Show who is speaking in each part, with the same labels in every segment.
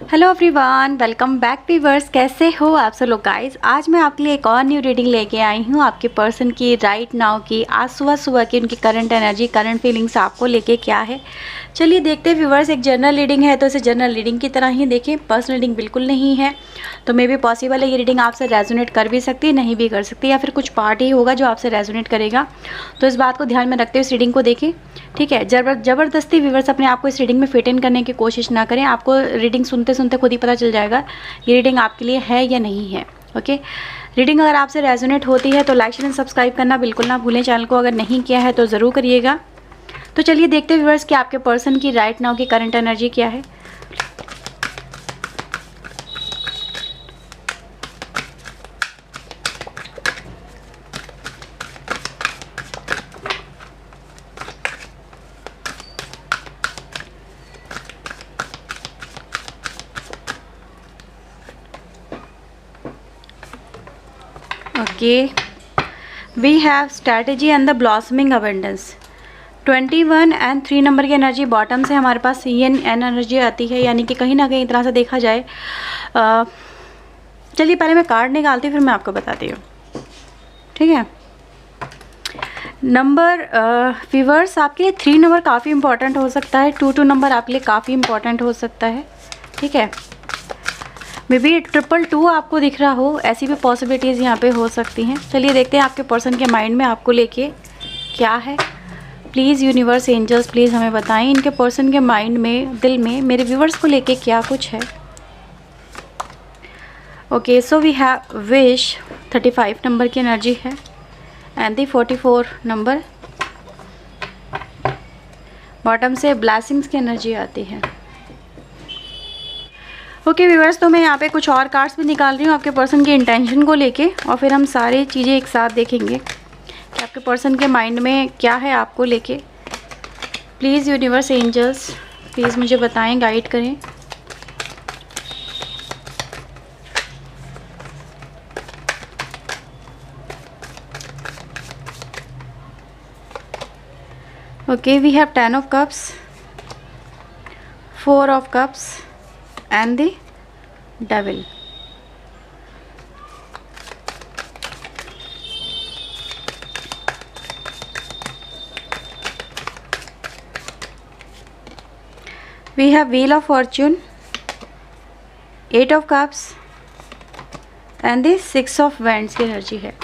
Speaker 1: Hello everyone, welcome back viewers. कैसे हो आप सब लोग गाइस। आज मैं आपके लिए एक और न्यू रीडिंग लेके आई हूँ आपके पर्सन की राइट नाउ की। आज सुबह सुबह की उनकी करंट एनर्जी, करंट फीलिंग्स आपको लेके क्या है, चलिए देखते हैं व्यूअर्स। एक जनरल रीडिंग है तो इसे जनरल रीडिंग की तरह ही देखें, पर्सनल रीडिंग बिल्कुल नहीं है। तो मे भी पॉसिबल है ये रीडिंग आपसे रेजोनेट कर भी सकती है, नहीं भी कर सकती, या फिर कुछ पार्ट ही होगा जो आपसे रेजोनेट करेगा। तो इस बात को ध्यान में रखते हुए इस रीडिंग को देखें, ठीक है। ज़बरदस्ती व्यूअर्स अपने आप को इस रीडिंग में फिट इन करने की कोशिश ना करें। आपको रीडिंग सुनते सुनते खुद ही पता चल जाएगा ये रीडिंग आपके लिए है या नहीं है। ओके, रीडिंग अगर आपसे रेजोनेट होती है तो लाइक शेयर एंड सब्सक्राइब करना बिल्कुल ना भूलें। चैनल को अगर नहीं किया है तो ज़रूर करिएगा। तो चलिए देखते हैं व्यूअर्स कि आपके पर्सन की राइट नाउ की करंट एनर्जी क्या है। Okay, we have strategy and the blossoming abundance. 21 and 3 number की एनर्जी बॉटम से हमारे पास एन एनर्जी आती है, यानी कि कहीं ना कहीं इतना से देखा जाए। चलिए पहले मैं कार्ड निकालती हूँ फिर मैं आपको बताती हूँ, ठीक है। नंबर व्यूअर्स आपके लिए 3 नंबर काफ़ी इंपॉर्टेंट हो सकता है। 2 नंबर आपके लिए काफ़ी इंपॉर्टेंट हो सकता है, ठीक है। मे बी 222 आपको दिख रहा हो, ऐसी भी पॉसिबिलिटीज़ यहाँ पे हो सकती हैं। चलिए देखते हैं आपके पर्सन के माइंड में आपको लेके क्या है। प्लीज़ यूनिवर्स, एंजल्स प्लीज़ हमें बताएं इनके पर्सन के माइंड में, दिल में मेरे व्यूवर्स को लेके क्या कुछ है। Okay, so we have wish 35 number की एनर्जी है एंड दी 44 नंबर। बॉटम से ब्लेसिंग्स की एनर्जी आती है। ओके व्यूअर्स, तो मैं यहाँ पे कुछ और कार्ड्स भी निकाल रही हूँ आपके पर्सन के इंटेंशन को लेके, और फिर हम सारी चीज़ें एक साथ देखेंगे कि आपके पर्सन के माइंड में क्या है आपको लेके। प्लीज़ यूनिवर्स, एंजल्स प्लीज़ मुझे बताएं, गाइड करें। Okay, we have 10 of cups, 4 of cups and the devil. We have wheel of fortune, 8 of cups and the 6 of wands की एनर्जी है।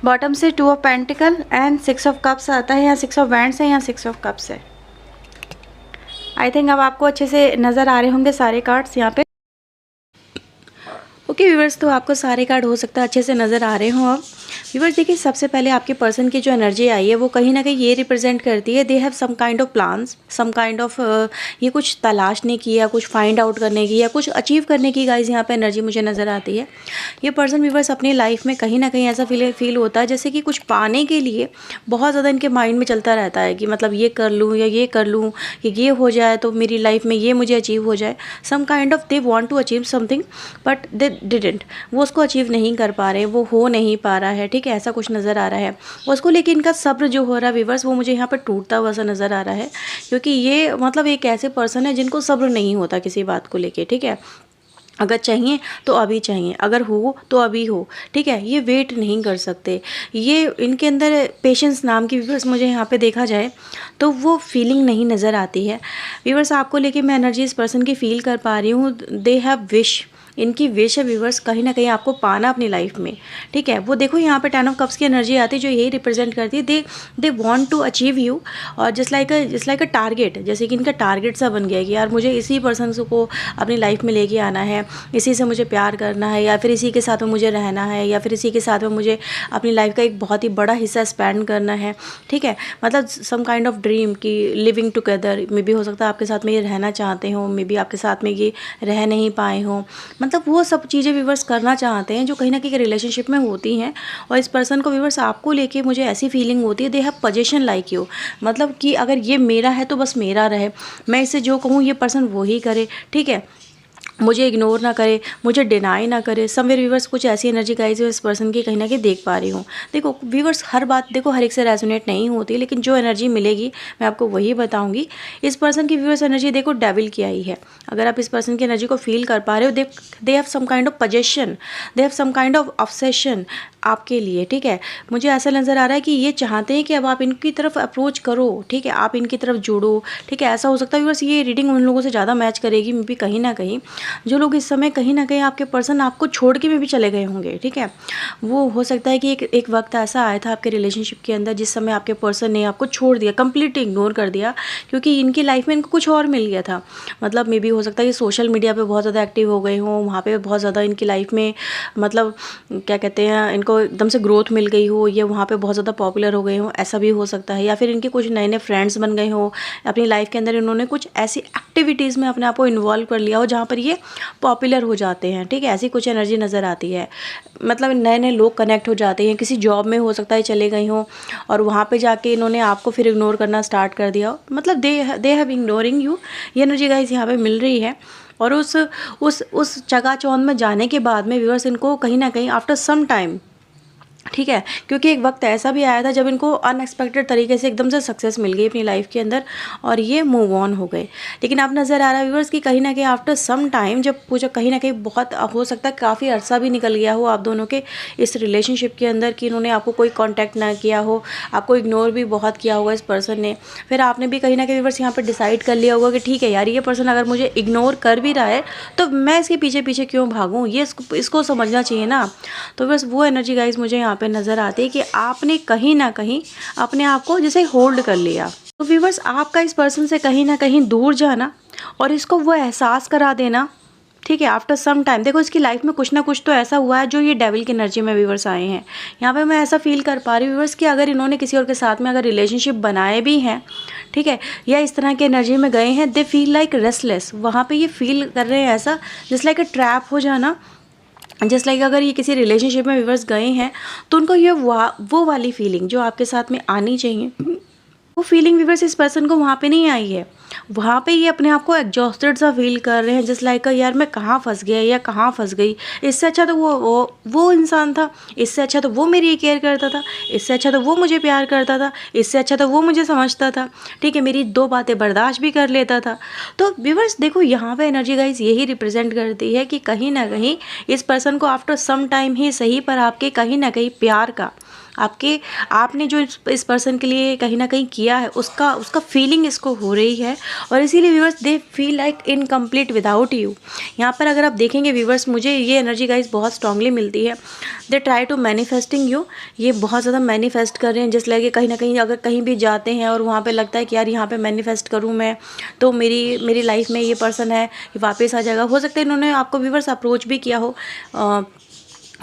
Speaker 1: बॉटम से 2 of pentacle and 6 of cups आता है, या 6 of wands है, या 6 of cups है। I think अब आपको अच्छे से नज़र आ रहे होंगे सारे कार्ड्स यहाँ पे। ओके व्यूवर्स, तो आपको सारे कार्ड हो सकता है अच्छे से नज़र आ रहे हों। अब व्यूवर्स देखिए, सबसे पहले आपके पर्सन की जो एनर्जी आई है वो कहीं ना कहीं ये रिप्रेजेंट करती है, they have some kind of plans, some kind of ये कुछ तलाशने की या कुछ फाइंड आउट करने की या कुछ अचीव करने की गाइज यहाँ पे एनर्जी मुझे नज़र आती है। ये पर्सन व्यूवर्स अपनी लाइफ में कहीं ना कहीं ऐसा फील होता है जैसे कि कुछ पाने के लिए बहुत ज़्यादा इनके माइंड में चलता रहता है कि मतलब ये कर लूँ या ये कर लूँ, ये हो जाए तो मेरी लाइफ में ये मुझे अचीव हो जाए। Some kind of they want to achieve something but they didn't, वो उसको अचीव नहीं कर पा रहे, वो हो नहीं पा रहा है, ठीक है, ऐसा कुछ नज़र आ रहा है उसको। लेकिन इनका सब्र जो हो रहा है व्यूवर्स, वो मुझे यहाँ पर टूटता हुआ सा नज़र आ रहा है, क्योंकि ये मतलब एक ऐसे पर्सन है जिनको सब्र नहीं होता किसी बात को लेके, ठीक है। अगर चाहिए तो अभी चाहिए, अगर हो तो अभी हो, ठीक है। ये वेट नहीं कर सकते, ये इनके अंदर पेशेंस नाम की व्यूवर्स मुझे यहाँ पे देखा जाए तो वो फीलिंग नहीं नज़र आती है। व्यूवर्स आपको लेके मैं एनर्जी इस पर्सन की फील कर पा रही हूँ। दे हैव विश, इनकी विश है व्यूवर्स कहीं ना कहीं आपको पाना अपनी लाइफ में, ठीक है। वो देखो यहाँ पे 10 ऑफ कप्स की एनर्जी आती है जो यही रिप्रेजेंट करती है, they want to achieve you, और जस्ट लाइक अ टारगेट, जैसे कि इनका टारगेट सा बन गया है कि यार मुझे इसी पर्सन को अपनी लाइफ में लेके आना है, इसी से मुझे प्यार करना है, या फिर इसी के साथ में मुझे रहना है, या फिर इसी के साथ में मुझे अपनी लाइफ का एक बहुत ही बड़ा हिस्सा स्पेंड करना है, ठीक है। मतलब सम काइंड ऑफ ड्रीम कि लिविंग टुगेदर, मे बी हो सकता है आपके साथ में ये रहना चाहते हो, मे बी आपके साथ में ये रह नहीं पाए हों, मतलब वो सब चीज़ें व्यूवर्स करना चाहते हैं जो कहीं ना कहीं रिलेशनशिप में होती हैं। और इस पर्सन को व्यूवर्स आपको लेके मुझे ऐसी फीलिंग होती है, they have position like you, मतलब कि अगर ये मेरा है तो बस मेरा रहे, मैं इसे जो कहूँ ये पर्सन वो ही करे, ठीक है। मुझे इग्नोर ना करे, मुझे डिनाई ना करे। समवेयर व्यूवर्स कुछ ऐसी एनर्जी गाइस इस पर्सन की कहीं ना कहीं देख पा रही हूँ। देखो व्यूवर्स, हर बात देखो हर एक से रेजोनेट नहीं होती, लेकिन जो एनर्जी मिलेगी मैं आपको वही बताऊंगी। इस पर्सन की व्यूवर्स एनर्जी देखो डेविल की आई है। अगर आप इस पर्सन की एनर्जी को फील कर पा रहे हो, they have some kind of possession, they have some kind of obsession आपके लिए, ठीक है। मुझे ऐसा नज़र आ रहा है कि ये चाहते हैं कि अब आप इनकी तरफ अप्रोच करो, ठीक है, आप इनकी तरफ जुड़ो, ठीक है। ऐसा हो सकता है व्यूअर्स ये रीडिंग उन लोगों से ज़्यादा मैच करेगी मे बी कहीं ना कहीं, जो लोग इस समय कहीं ना कहीं आपके पर्सन आपको छोड़ के में भी चले गए होंगे, ठीक है। वो हो सकता है कि एक वक्त ऐसा आया था आपके रिलेशनशिप के अंदर जिस समय आपके पर्सन ने आपको छोड़ दिया, कंप्लीटली इग्नोर कर दिया, क्योंकि इनकी लाइफ में इनको कुछ और मिल गया था। मतलब मे बी हो सकता है कि सोशल मीडिया पे बहुत ज़्यादा एक्टिव हो गए हों, वहाँ पे बहुत ज़्यादा इनकी लाइफ में मतलब क्या कहते हैं, इनको एकदम से ग्रोथ मिल गई हो, या वहाँ पे बहुत ज़्यादा पॉपुलर हो गए हों, ऐसा भी हो सकता है। या फिर इनके कुछ नए नए फ्रेंड्स बन गए हों अपनी लाइफ के अंदर, इन्होंने कुछ ऐसी एक्टिविटीज़ में अपने आप को इन्वॉल्व कर लिया हो जहाँ पर ये पॉपुलर हो जाते हैं, ठीक है। ऐसी कुछ एनर्जी नज़र आती है। मतलब नए नए लोग कनेक्ट हो जाते हैं, किसी जॉब में हो सकता है चले गई हों और वहाँ पे जाके इन्होंने आपको फिर इग्नोर करना स्टार्ट कर दिया हो। मतलब दे हैव इग्नोरिंग यू, ये एनर्जी गाइस यहाँ पे मिल रही है। और उस चकाचौंध में जाने के बाद में व्यूअर्स इनको कहीं ना कहीं आफ्टर सम टाइम, ठीक है, क्योंकि एक वक्त ऐसा भी आया था जब इनको अनएक्सपेक्टेड तरीके से एकदम से सक्सेस मिल गई अपनी लाइफ के अंदर और ये मूव ऑन हो गए। लेकिन अब नज़र आ रहा है व्यूअर्स कि कहीं ना कहीं आफ्टर सम टाइम, जब पूछो कहीं ना कहीं बहुत हो सकता है काफ़ी अरसा भी निकल गया हो आप दोनों के इस रिलेशनशिप के अंदर, कि इन्होंने आपको कोई कॉन्टैक्ट ना किया हो, आपको इग्नोर भी बहुत किया होगा इस पर्सन ने। फिर आपने भी कहीं ना कहीं व्यूअर्स यहाँ पर डिसाइड कर लिया होगा कि ठीक है यार, ये पर्सन अगर मुझे इग्नोर कर भी रहा है तो मैं इसके पीछे पीछे क्यों भागूँ, ये इसको समझना चाहिए ना। तो बस वो एनर्जी गाइज मुझे यहाँ पे नज़र आती है कि आपने कहीं ना कहीं अपने आप को जैसे होल्ड कर लिया। तो व्यूवर्स, आपका इस पर्सन से कहीं ना कहीं दूर जाना और इसको वो एहसास करा देना, ठीक है, आफ्टर सम टाइम। देखो इसकी लाइफ में कुछ ना कुछ तो ऐसा हुआ है जो ये डेविल की एनर्जी में व्यूवर्स आए हैं। यहाँ पे मैं ऐसा फील कर पा रही हूँ व्यूवर्स कि अगर इन्होंने किसी और के साथ में अगर रिलेशनशिप बनाए भी हैं, ठीक है, या इस तरह की एनर्जी में गए हैं, दे फील लाइक रेस्टलेस। वहाँ पे ये फील कर रहे हैं ऐसा जस्ट लाइक अ ट्रैप हो जाना, जस्ट लाइक अगर ये किसी रिलेशनशिप में व्यूअर्स गए हैं तो उनको ये वो वाली फीलिंग जो आपके साथ में आनी चाहिए, वो फीलिंग व्यूअर्स इस पर्सन को वहाँ पे नहीं आई है। वहाँ पे ये अपने आप को एग्जॉस्टेड सा फील कर रहे हैं, जस्ट लाइक यार मैं कहाँ फंस गया या कहाँ फंस गई। इससे अच्छा तो वो इंसान था, इससे अच्छा तो वो मेरी केयर करता था, इससे अच्छा तो वो मुझे प्यार करता था, इससे अच्छा तो वो मुझे समझता था, ठीक है, मेरी दो बातें बर्दाश्त भी कर लेता था। तो व्यूअर्स देखो यहाँ पे एनर्जी गाइज यही रिप्रेजेंट करती है कि कहीं ना कहीं इस पर्सन को आफ्टर सम टाइम ही सही पर आपके कहीं ना कहीं प्यार का, आपने जो इस पर्सन के लिए कहीं ना कहीं किया है उसका फीलिंग इसको हो रही है। और इसीलिए viewers they feel like incomplete without you. यहाँ पर अगर आप देखेंगे व्यूवर्स, मुझे ये एनर्जी गाइज बहुत स्ट्रांगली मिलती है। They try to manifesting you, ये बहुत ज़्यादा मैनिफेस्ट कर रहे हैं, जिस लगे कहीं ना कहीं अगर कहीं भी जाते हैं और वहाँ पे लगता है कि यार यहाँ पे मैनिफेस्ट करूँ मैं तो मेरी लाइफ में ये पर्सन है ये वापस आ जाएगा। हो सकता है इन्होंने आपको व्यूवर्स अप्रोच भी किया हो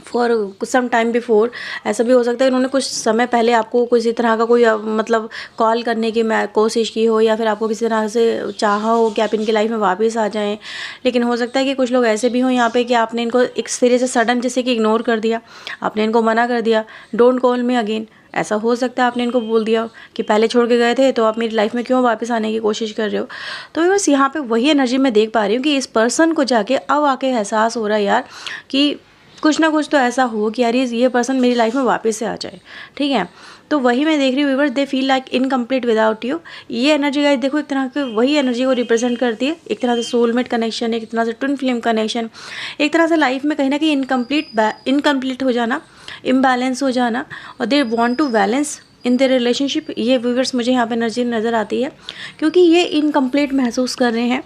Speaker 1: फॉर सम टाइम बिफोर। ऐसा भी हो सकता है इन्होंने कुछ समय पहले आपको किसी तरह का कोई मतलब कॉल करने की कोशिश की हो, या फिर आपको किसी तरह से चाहा हो कि आप इनकी लाइफ में वापस आ जाएं। लेकिन हो सकता है कि कुछ लोग ऐसे भी हों यहाँ पे कि आपने इनको एक सिरे से सडन जैसे कि इग्नोर कर दिया, आपने इनको मना कर दिया, डोंट कॉल मी अगेन। ऐसा हो सकता है आपने इनको बोल दिया कि पहले छोड़ के गए थे तो आप मेरी लाइफ में क्यों वापस आने की कोशिश कर रहे हो। तो बस यहाँ पे वही एनर्जी मैं देख पा रही हूँ कि इस पर्सन को जाके अब आके एहसास हो रहा है यार कि कुछ ना कुछ तो ऐसा हो कि यार ये पर्सन मेरी लाइफ में वापस से आ जाए, ठीक है। तो वही मैं देख रही हूँ viewers, they feel like incomplete without you. ये एनर्जी गाइस देखो एक तरह के वही एनर्जी को रिप्रेजेंट करती है, एक तरह से सोलमेट कनेक्शन, एक तरह से ट्विन फ्लेम कनेक्शन, एक तरह से लाइफ में कहीं ना कहीं इनकम्प्लीट हो जाना, इम्बैलेंस हो जाना, और they want to balance in their relationship. ये व्यूअर्स मुझे यहाँ पर एनर्जी नज़र आती है क्योंकि ये इनकम्प्लीट महसूस कर रहे हैं।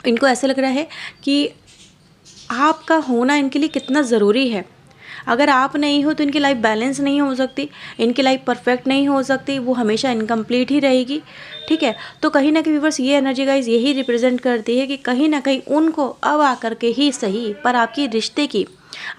Speaker 1: इनको ऐसा लग रहा है कि आपका होना इनके लिए कितना ज़रूरी है। अगर आप नहीं हो तो इनकी लाइफ बैलेंस नहीं हो सकती, इनकी लाइफ परफेक्ट नहीं हो सकती, वो हमेशा इनकम्प्लीट ही रहेगी, ठीक है। तो कहीं ना कहीं व्यूअर्स ये एनर्जी गाइज यही रिप्रेजेंट करती है कि कहीं ना कहीं उनको अब आकर के ही सही पर आपकी रिश्ते की,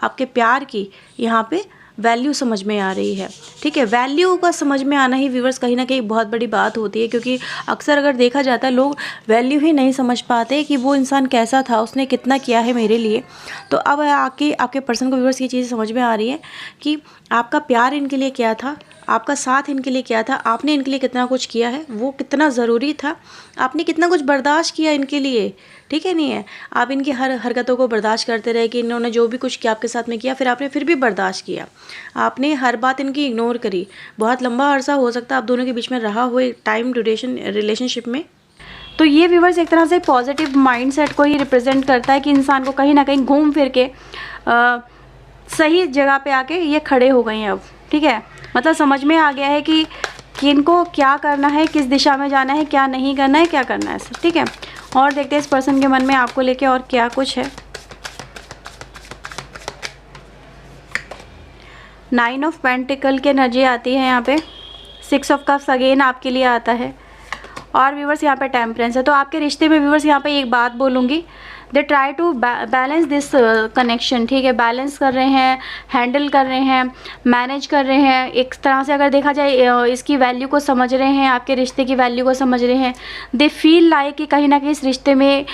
Speaker 1: आपके प्यार की यहाँ पे वैल्यू समझ में आ रही है, ठीक है। वैल्यू का समझ में आना ही व्यूअर्स कहीं ना कहीं बहुत बड़ी बात होती है, क्योंकि अक्सर अगर देखा जाता है लोग वैल्यू ही नहीं समझ पाते कि वो इंसान कैसा था, उसने कितना किया है मेरे लिए। तो अब आके आपके पर्सन को व्यूअर्स ये चीज़ समझ में आ रही है कि आपका प्यार इनके लिए क्या था, आपका साथ इनके लिए क्या था, आपने इनके लिए कितना कुछ किया है, वो कितना ज़रूरी था, आपने कितना कुछ बर्दाश्त किया इनके लिए, ठीक है नहीं है। आप इनकी हर हरकतों को बर्दाश्त करते रहे कि इन्होंने जो भी कुछ किया आपके साथ में किया, फिर आपने फिर भी बर्दाश्त किया, आपने हर बात इनकी इग्नोर करी। बहुत लंबा अरसा हो सकता है आप दोनों के बीच में रहा हुए टाइम ड्यूरेशन रिलेशनशिप में। तो ये व्यूवर्स एक तरह से पॉजिटिव माइंडसेट को ही रिप्रेजेंट करता है कि इंसान को कहीं ना कहीं घूम फिर के सही जगह पे आके ये खड़े हो गए हैं अब, ठीक है। मतलब समझ में आ गया है कि इनको क्या करना है, किस दिशा में जाना है, क्या नहीं करना है, क्या करना है, ठीक है। और देखते हैं इस पर्सन के मन में आपको लेके और क्या कुछ है। 9 ऑफ पेंटिकल की एनर्जी आती है यहाँ पे, 6 ऑफ कप्स अगेन आपके लिए आता है, और व्यूवर्स यहाँ पे टेम्परेंस है। तो आपके रिश्ते में व्यूवर्स यहाँ पे एक बात बोलूँगी, they try to balance this connection, ठीक है। बैलेंस कर रहे हैं, हैंडल कर रहे हैं, मैनेज कर रहे हैं। एक तरह से अगर देखा जाए इसकी वैल्यू को समझ रहे हैं, आपके रिश्ते की वैल्यू को समझ रहे हैं। दे फील लाइक कि कहीं ना कहीं इस रिश्ते में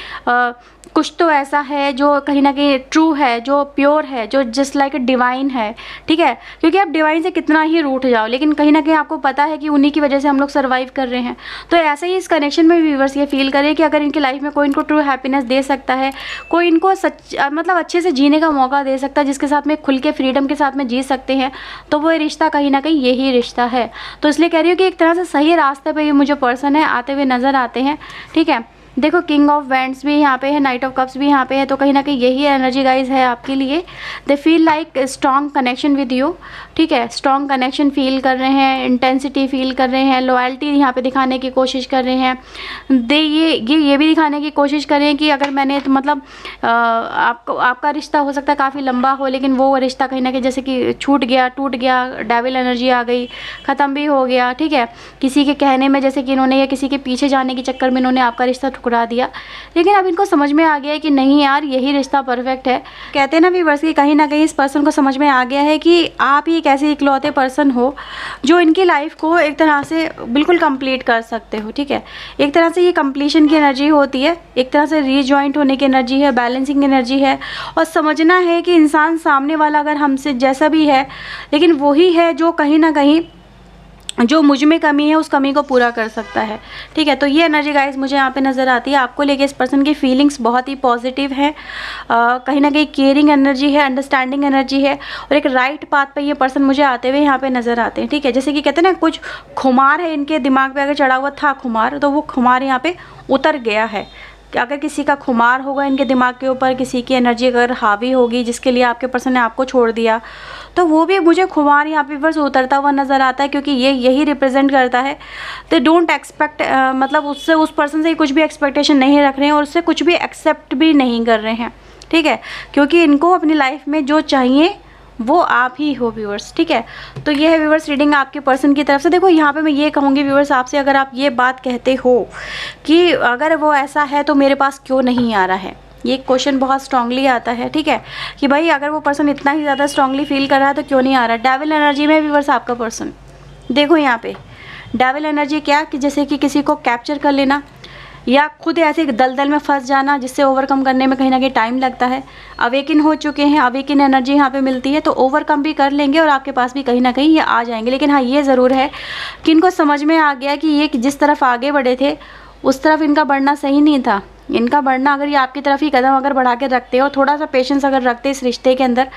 Speaker 1: कुछ तो ऐसा है जो कहीं ना कहीं ट्रू है, जो प्योर है, जो जस्ट लाइक डिवाइन है, ठीक है। क्योंकि आप डिवाइन से कितना ही रूठ जाओ, लेकिन कहीं ना कहीं आपको पता है कि उन्हीं की वजह से हम लोग सर्वाइव कर रहे हैं। तो ऐसे ही इस कनेक्शन में व्यूअर्स ये फील करें कि अगर इनकी लाइफ में कोई इनको ट्रू हैप्पीनेस दे सकता है, कोई इनको मतलब अच्छे से जीने का मौका दे सकता है, जिसके साथ में खुल के फ्रीडम के साथ में जी सकते हैं, तो वो रिश्ता कहीं ना कहीं यही रिश्ता है। तो इसलिए कह रही हूँ कि एक तरह से सही रास्ते पर ये मुझे पर्सन है आते हुए नज़र आते हैं, ठीक है। देखो किंग ऑफ वेंट्स भी यहाँ पे है, नाइट ऑफ कप्स भी यहाँ पे है, तो कहीं ना कहीं यही एनर्जी गाइज है आपके लिए। They feel like strong connection with you, ठीक है। स्ट्रॉन्ग कनेक्शन फील कर रहे हैं, इंटेंसिटी फील कर रहे हैं, लॉयल्टी यहाँ पे दिखाने की कोशिश कर रहे हैं। दे ये भी दिखाने की कोशिश कर रहे हैं कि अगर मैंने तो मतलब आपका रिश्ता हो सकता है काफ़ी लंबा हो, लेकिन वो रिश्ता कहीं ना कहीं जैसे कि छूट गया, टूट गया, डेविल एनर्जी आ गई, ख़त्म भी हो गया, ठीक है। किसी के कहने में जैसे कि इन्होंने या किसी के पीछे जाने के चक्कर में इन्होंने आपका रिश्ता ठुकरा दिया, लेकिन अब इनको समझ में आ गया है कि नहीं यार यही रिश्ता परफेक्ट है। कहते हैं ना व्यूअर्स कि कहीं ना कहीं इस पर्सन को समझ में आ गया है कि आप ही एक ऐसे इकलौते पर्सन हो जो इनकी लाइफ को एक तरह से बिल्कुल कंप्लीट कर सकते हो, ठीक है। एक तरह से ये कंप्लीशन की एनर्जी होती है, एक तरह से रीजॉइंट होने की एनर्जी है, बैलेंसिंग एनर्जी है, और समझना है कि इंसान सामने वाला अगर हमसे जैसा भी है, लेकिन वही है जो कहीं ना कहीं जो मुझ में कमी है उस कमी को पूरा कर सकता है, ठीक है। तो ये एनर्जी गाइस मुझे यहाँ पे नज़र आती है। आपको लेके इस पर्सन की फीलिंग्स बहुत ही पॉजिटिव है, कहीं ना कहीं केयरिंग एनर्जी है, अंडरस्टैंडिंग एनर्जी है, और एक राइट पाथ पे ये पर्सन मुझे आते हुए यहाँ पे नज़र आते हैं, ठीक है। जैसे कि कहते हैं ना कुछ खुमार है इनके दिमाग पे, अगर चढ़ा हुआ था खुमार, तो वो खुमार यहाँ पे उतर गया है। कि अगर किसी का खुमार होगा इनके दिमाग के ऊपर, किसी की एनर्जी अगर हावी होगी जिसके लिए आपके पर्सन ने आपको छोड़ दिया, तो वो भी मुझे खुमार यहाँ पे बस उतरता हुआ नज़र आता है, क्योंकि ये यही रिप्रेजेंट करता है। तो डोंट एक्सपेक्ट, मतलब उससे उस पर्सन से कुछ भी एक्सपेक्टेशन नहीं रख रहे हैं और उससे कुछ भी एक्सेप्ट भी नहीं कर रहे हैं, ठीक है। क्योंकि इनको अपनी लाइफ में जो चाहिए वो आप ही हो व्यूअर्स, ठीक है। तो ये है व्यूअर्स रीडिंग आपके पर्सन की तरफ से। देखो यहाँ पे मैं ये कहूँगी व्यूअर्स आपसे, अगर आप ये बात कहते हो कि अगर वो ऐसा है तो मेरे पास क्यों नहीं आ रहा है, ये क्वेश्चन बहुत स्ट्रांगली आता है, ठीक है। कि भाई अगर वो पर्सन इतना ही ज़्यादा स्ट्रांगली फील कर रहा है तो क्यों नहीं आ रहा है। डेविल एनर्जी में व्यूअर्स आपका पर्सन, देखो यहाँ पे डेविल एनर्जी क्या कि जैसे कि किसी को कैप्चर कर लेना या खुद ऐसे दलदल में फंस जाना जिससे ओवरकम करने में कहीं ना कहीं टाइम लगता है। अवेकिन हो चुके हैं, अवेकिन एनर्जी यहाँ पे मिलती है, तो ओवरकम भी कर लेंगे और आपके पास भी कहीं ना कहीं ये आ जाएंगे। लेकिन हाँ ये ज़रूर है कि इनको समझ में आ गया कि ये जिस तरफ आगे बढ़े थे उस तरफ इनका बढ़ना सही नहीं था। इनका बढ़ना, अगर ये आपकी तरफ ही कदम अगर बढ़ा के रखते और थोड़ा सा पेशेंस अगर रखते इस रिश्ते के अंदर,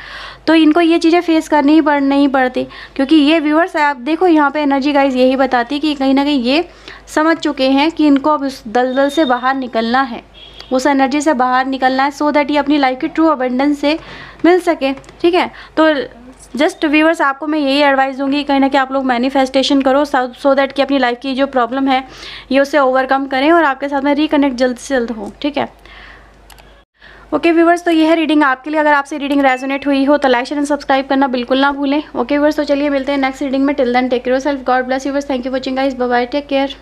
Speaker 1: तो इनको ये चीज़ें फेस करनी ही नहीं पड़ती। क्योंकि ये व्यूअर्स आप देखो यहाँ पे एनर्जी गाइज यही बताती कि कहीं ना कहीं ये समझ चुके हैं कि इनको अब उस दलदल से बाहर निकलना है, उस एनर्जी से बाहर निकलना है, सो दैट ये अपनी लाइफ की ट्रू अबंडेंस से मिल सके, ठीक है। तो जस्ट व्यूअर्स आपको मैं यही एडवाइस दूंगी कहीं ना कहीं आप लोग मैनिफेस्टेशन करो सो दैट कि अपनी लाइफ की जो प्रॉब्लम है ये उससे ओवरकम करें और आपके साथ में रिकनेक्ट जल्द से जल्द हो, ठीक है। ओके व्यूअर्स, तो ये है रीडिंग आपके लिए। अगर आपसे रीडिंग रेजोनेट हुई हो तो लाइक शेयर एंड सब्सक्राइब करना बिल्कुल ना भूलें। ओके व्यूअर्स, तो चलिए मिलते हैं नेक्स्ट रीडिंग में। Till then take care yourself, God bless you viewers, thank you for watching guys, bye bye, take care.